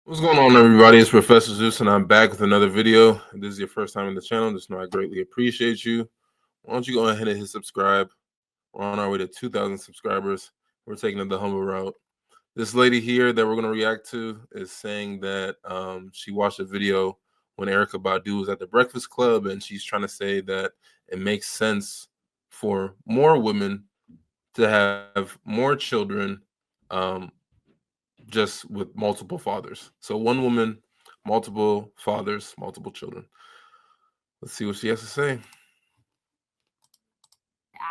What's going on, everybody? It's Professor Zeus, and I'm back with another video. If this is your first time in the channel, just know I greatly appreciate you. Why don't you go ahead and hit subscribe? We're on our way to 2,000 subscribers. We're taking it the humble route. This lady here that we're going to react to is saying that she watched a video when Erykah Badu was at the Breakfast Club, and she's trying to say that it makes sense for more women to have more children, um, just with multiple fathers. So one woman, multiple fathers, multiple children. Let's see what she has to say.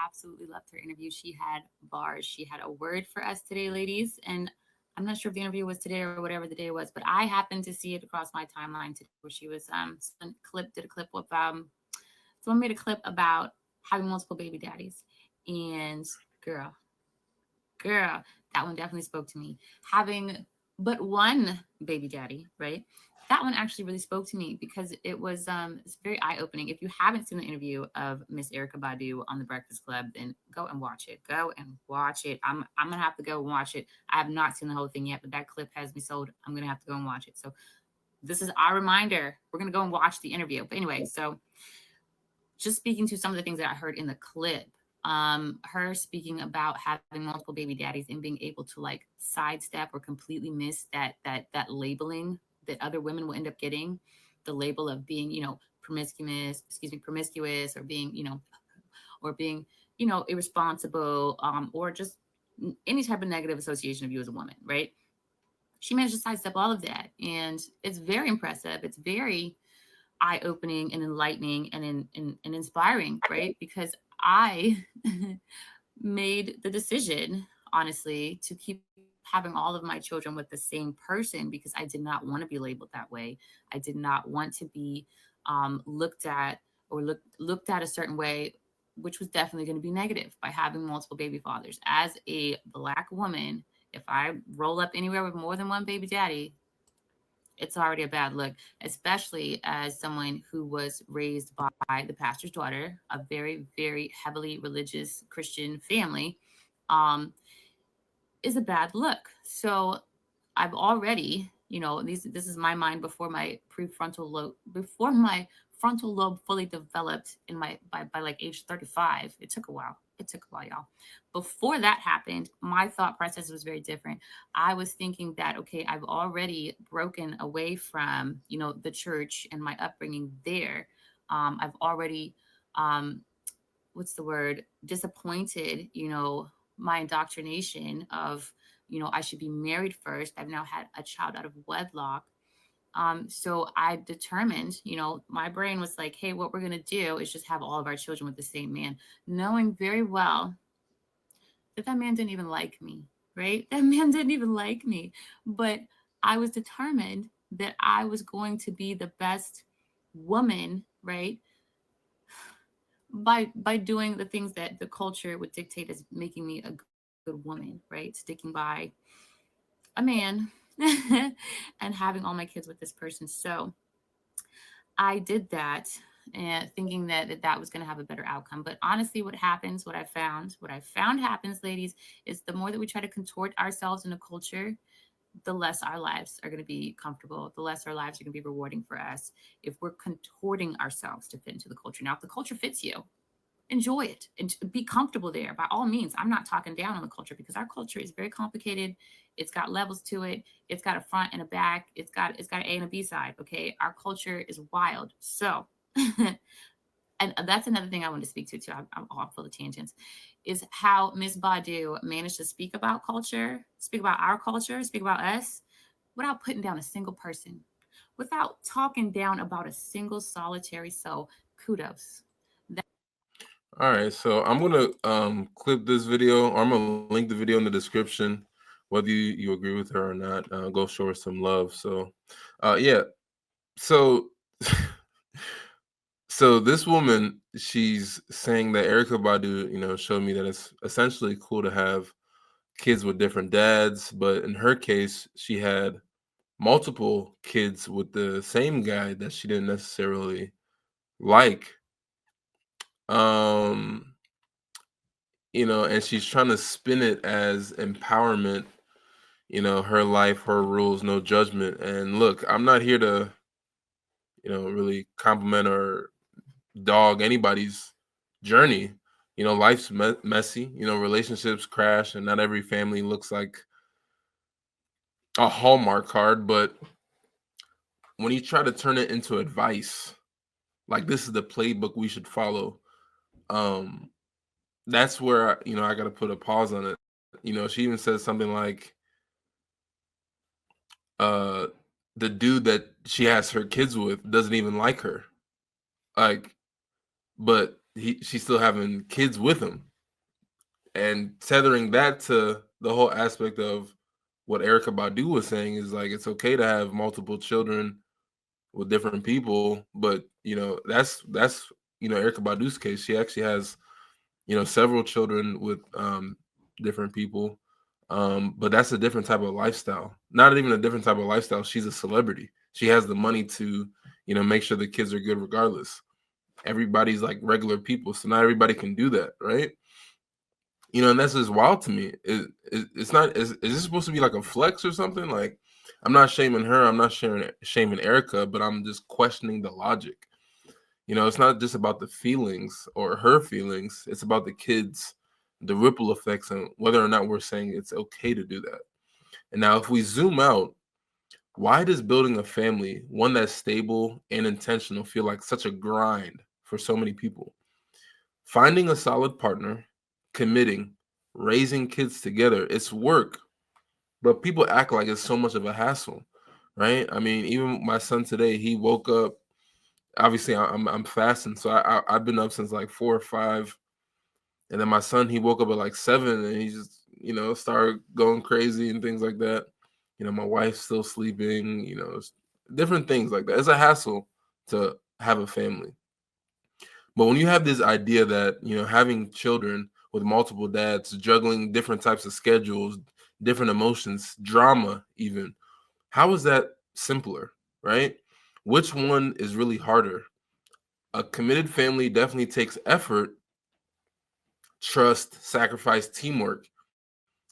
Absolutely loved her interview. She had bars. She had a word for us today, ladies. And I'm not sure if the interview was today or whatever the day was, but I happened to see it across my timeline today where she was did a clip with someone made a clip about having multiple baby daddies. And girl, girl, that one definitely spoke to me. Having but one baby daddy, right? That one actually really spoke to me because it's very eye opening. If you haven't seen the interview of Miss Erykah Badu on the Breakfast Club, then go and watch it. Go and watch it. I'm gonna have to go and watch it. I have not seen the whole thing yet, but that clip has me sold. I'm gonna have to go and watch it. So this is our reminder. We're gonna go and watch the interview. But anyway, so just speaking to some of the things that I heard in the clip, her speaking about having multiple baby daddies and being able to like sidestep or completely miss that labeling that other women will end up getting, the label of being, promiscuous or being, or being, irresponsible, or just any type of negative association of you as a woman, right? She managed to sidestep all of that. And it's very impressive. It's very eye opening and enlightening and inspiring, right? Because I made the decision, honestly, to keep having all of my children with the same person because I did not want to be labeled that way. I did not want to be looked at or looked at a certain way, which was definitely going to be negative by having multiple baby fathers. As a Black woman, if I roll up anywhere with more than one baby daddy, it's already a bad look, especially as someone who was raised by the pastor's daughter, a very, very heavily religious Christian family, um, is a bad look. So I've already, this is my mind before my before my frontal lobe fully developed in my by like age 35. It took a while. It took a while, y'all. Before that happened, my thought process was very different. I was thinking that, okay, I've already broken away from, the church and my upbringing there. I've already what's the word, disappointed, my indoctrination of, I should be married first. I've now had a child out of wedlock. So I determined, my brain was like, hey, what we're going to do is just have all of our children with the same man, knowing very well that man didn't even like me, right? That man didn't even like me. But I was determined that I was going to be the best woman, right? By doing the things that the culture would dictate as making me a good woman, right? Sticking by a man and having all my kids with this person. So I did that and thinking that was going to have a better outcome. But honestly, what I found happens, ladies, is the more that we try to contort ourselves in a culture, the less our lives are going to be comfortable, the less our lives are going to be rewarding for us if we're contorting ourselves to fit into the culture. Now, if the culture fits you, enjoy it and be comfortable there by all means. I'm not talking down on the culture because our culture is very complicated. It's got levels to it. It's got a front and a back. It's got an A and a B side. Okay, our culture is wild. So and that's another thing I wanted to speak to too. I'm all full of tangents. Is how Miss Badu managed to speak about culture, speak about our culture, speak about us, without putting down a single person, without talking down about a single solitary soul. Kudos. All right, so I'm gonna clip this video, or I'm gonna link the video in the description, whether you agree with her or not. Go show her some love. So, yeah. So, so this woman, she's saying that Erykah Badu, showed me that it's essentially cool to have kids with different dads, but in her case, she had multiple kids with the same guy that she didn't necessarily like. Um, and she's trying to spin it as empowerment, her life, her rules, no judgment. And look, I'm not here to, really compliment or dog anybody's journey. Life's messy. Relationships crash, and not every family looks like a Hallmark card. But when you try to turn it into advice, like this is the playbook we should follow, um, that's where I got to put a pause on it. She even says something like, uh, the dude that she has her kids with doesn't even like her, like, but she's still having kids with him. And tethering that to the whole aspect of what Erykah Badu was saying is like it's okay to have multiple children with different people, but that's Erykah Badu's case. She actually has several children with different people, but that's a different type of lifestyle. Not even a different type of lifestyle. She's a celebrity. She has the money to make sure the kids are good regardless. Everybody's like regular people, so not everybody can do that, right? And that's just wild to me. It's not. Is this supposed to be like a flex or something? Like, I'm not shaming her. I'm not shaming Erykah, but I'm just questioning the logic. It's not just about the feelings or her feelings. It's about the kids, the ripple effects, and whether or not we're saying it's okay to do that. And now, if we zoom out, why does building a family, one that's stable and intentional, feel like such a grind for so many people? Finding a solid partner, committing, raising kids together, it's work, but people act like it's so much of a hassle, right? I mean, even my son today, he woke up. Obviously, I'm fasting, so I've been up since like 4 or 5, and then my son, he woke up at like 7, and he just started going crazy and things like that. My wife's still sleeping. Different things like that. It's a hassle to have a family. But when you have this idea that, having children with multiple dads, juggling different types of schedules, different emotions, drama, even, how is that simpler, right? Which one is really harder? A committed family definitely takes effort, trust, sacrifice, teamwork.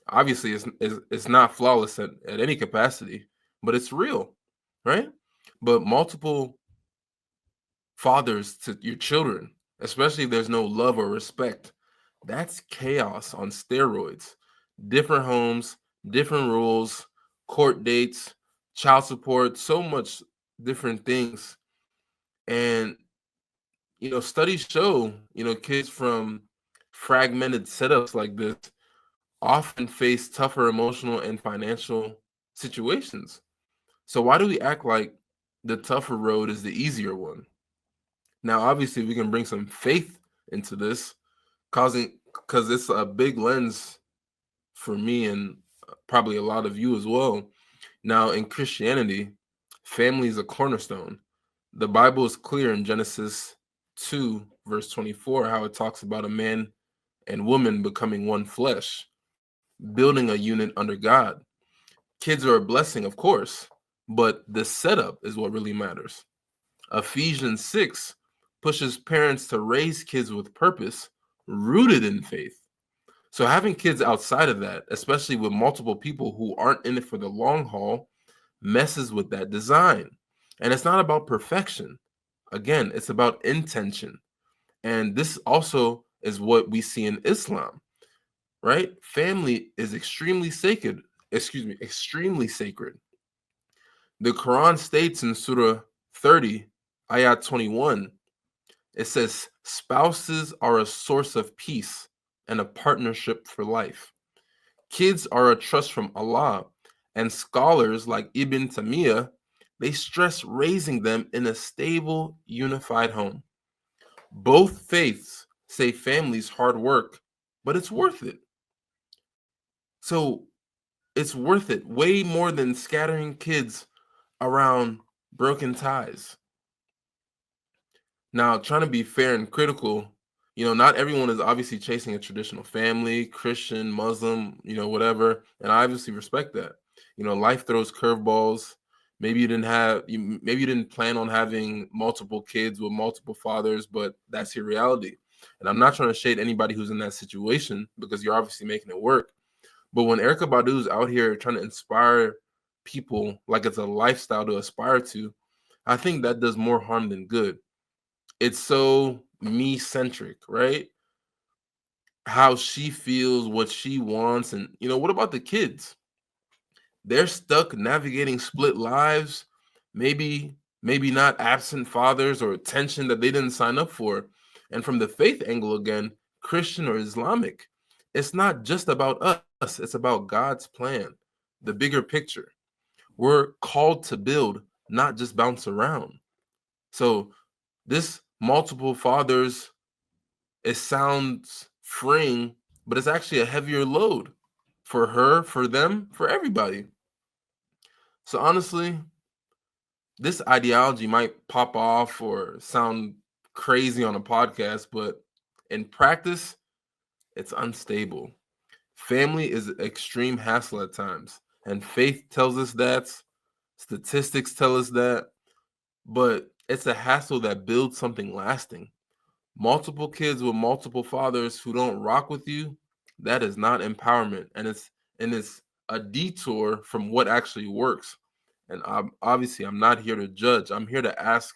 Obviously, it's not flawless at any capacity, but it's real, right? But multiple fathers to your children, especially if there's no love or respect, that's chaos on steroids. Different homes, different rules, court dates, child support, so much different things. And studies show, kids from fragmented setups like this often face tougher emotional and financial situations. So why do we act like the tougher road is the easier one? Now, obviously, we can bring some faith into this, causing because it's a big lens for me and probably a lot of you as well. Now, in Christianity, family is a cornerstone. The Bible is clear in Genesis 2, verse 24, how it talks about a man and woman becoming one flesh, building a unit under God. Kids are a blessing, of course, but the setup is what really matters. Ephesians 6 pushes parents to raise kids with purpose, rooted in faith. So having kids outside of that, especially with multiple people who aren't in it for the long haul, messes with that design. And it's not about perfection. Again, it's about intention. And this also is what we see in Islam, right? Family is extremely sacred. Extremely sacred. The Quran states in Surah 30, Ayat 21, it says, spouses are a source of peace and a partnership for life. Kids are a trust from Allah, and scholars like Ibn Taymiyyah, they stress raising them in a stable, unified home. Both faiths say family's hard work, but it's worth it. So it's worth it way more than scattering kids around broken ties. Now, trying to be fair and critical, not everyone is obviously chasing a traditional family, Christian, Muslim, whatever. And I obviously respect that. Life throws curveballs. Maybe you didn't plan on having multiple kids with multiple fathers, but that's your reality. And I'm not trying to shade anybody who's in that situation because you're obviously making it work. But when Erykah Badu is out here trying to inspire people like it's a lifestyle to aspire to, I think that does more harm than good. It's so me-centric, right? How she feels, what she wants, and what about the kids? They're stuck navigating split lives, maybe not absent fathers or tension that they didn't sign up for. And from the faith angle again, Christian or Islamic, it's not just about us, it's about God's plan, the bigger picture. We're called to build, not just bounce around. So this multiple fathers, it sounds freeing, but it's actually a heavier load for her, for them, for everybody. So honestly, this ideology might pop off or sound crazy on a podcast, but in practice, it's unstable. Family is extreme hassle at times, and faith tells us that, statistics tell us that, but it's a hassle that builds something lasting. Multiple kids with multiple fathers who don't rock with you, that is not empowerment, and it's a detour from what actually works. And obviously, I'm not here to judge. I'm here to ask,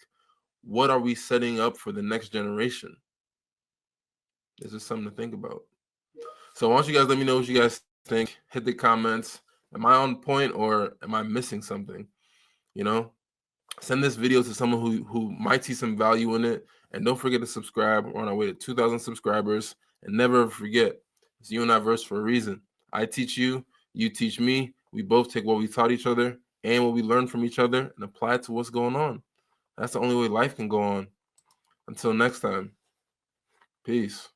what are we setting up for the next generation? This is something to think about. So why don't you guys let me know what you guys think? Hit the comments. Am I on point or am I missing something? You know, send this video to someone who might see some value in it. And don't forget to subscribe. We're on our way to 2,000 subscribers. And never forget, it's you and I verse for a reason. I teach you, you teach me. We both take what we taught each other and what we learned from each other and apply it to what's going on. That's the only way life can go on. Until next time, peace.